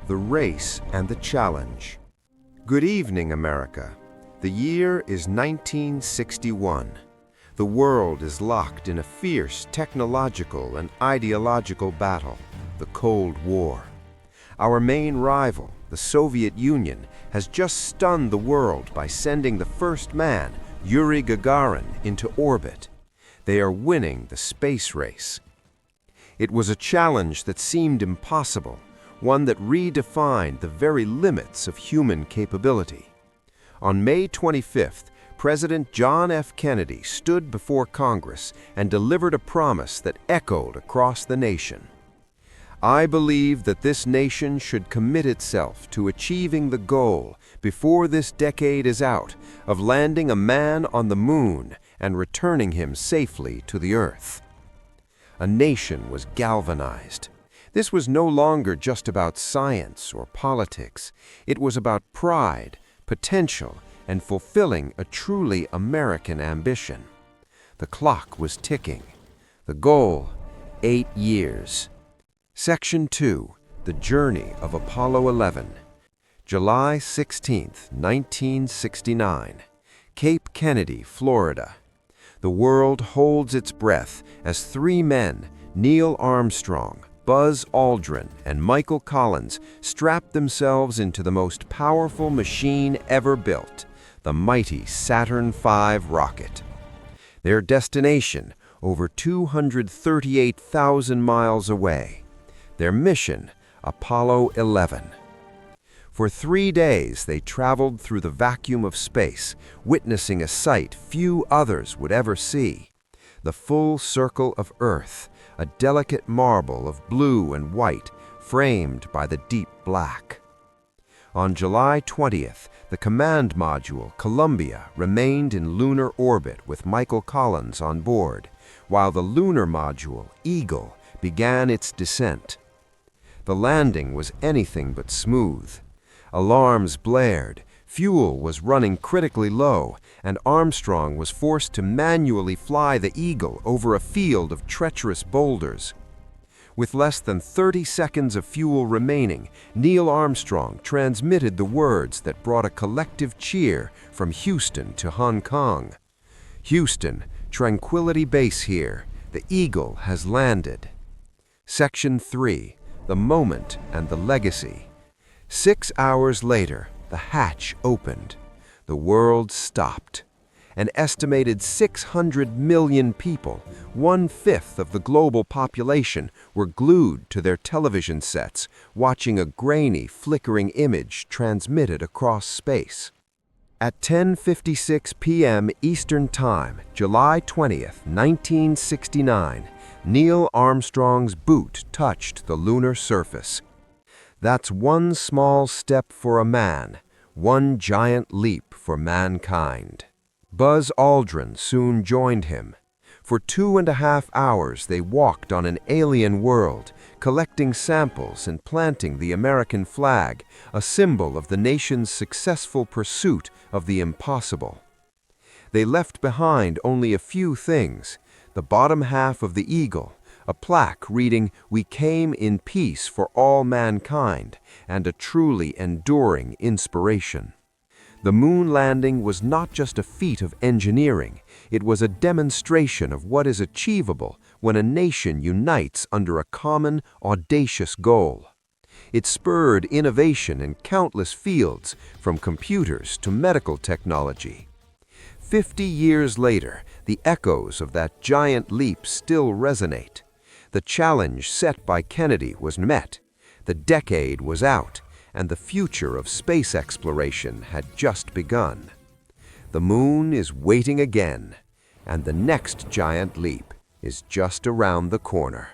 the race and the challenge. Good evening, America. The year is 1961. The world is locked in a fierce technological and ideological battle, the Cold War. Our main rival, the Soviet Union, has just stunned the world by sending the first man, Yuri Gagarin, into orbit. They are winning the space race. It was a challenge that seemed impossible, one that redefined the very limits of human capability. On May 25th, President John F. Kennedy stood before Congress and delivered a promise that echoed across the nation. I believe that this nation should commit itself to achieving the goal, before this decade is out, of landing a man on the moon and returning him safely to the Earth. A nation was galvanized. This was no longer just about science or politics. It was about pride, potential, and fulfilling a truly American ambition. The clock was ticking. The goal, 8 years. Section 2, The Journey of Apollo 11. July 16, 1969. Cape Kennedy, Florida. The world holds its breath as 3 men, Neil Armstrong, Buzz Aldrin, and Michael Collins, strap themselves into the most powerful machine ever built, the mighty Saturn V rocket. Their destination, over 238,000 miles away. Their mission, Apollo 11. For 3 days they traveled through the vacuum of space, witnessing a sight few others would ever see. The full circle of Earth, a delicate marble of blue and white, framed by the deep black. On July 20th, the command module, Columbia, remained in lunar orbit with Michael Collins on board, while the lunar module, Eagle, began its descent. The landing was anything but smooth. Alarms blared, fuel was running critically low, and Armstrong was forced to manually fly the Eagle over a field of treacherous boulders. With less than 30 seconds of fuel remaining, Neil Armstrong transmitted the words that brought a collective cheer from Houston to Hong Kong. "Houston, Tranquility Base here. The Eagle has landed." Section 3, The Moment and the Legacy. 6 hours later, the hatch opened. The world stopped. An estimated 600 million people, 1/5 of the global population, were glued to their television sets, watching a grainy, flickering image transmitted across space. At 10:56 p.m. Eastern Time, July 20th, 1969, Neil Armstrong's boot touched the lunar surface. That's one small step for a man, one giant leap for mankind. Buzz Aldrin soon joined him. For 2.5 hours they walked on an alien world, collecting samples and planting the American flag, a symbol of the nation's successful pursuit of the impossible. They left behind only a few things: the bottom half of the Eagle, a plaque reading, "We came in peace for all mankind," and a truly enduring inspiration. The moon landing was not just a feat of engineering, it was a demonstration of what is achievable when a nation unites under a common, audacious goal. It spurred innovation in countless fields, from computers to medical technology. 50 years later, the echoes of that giant leap still resonate. The challenge set by Kennedy was met, the decade was out, and the future of space exploration had just begun. The moon is waiting again, and the next giant leap is just around the corner.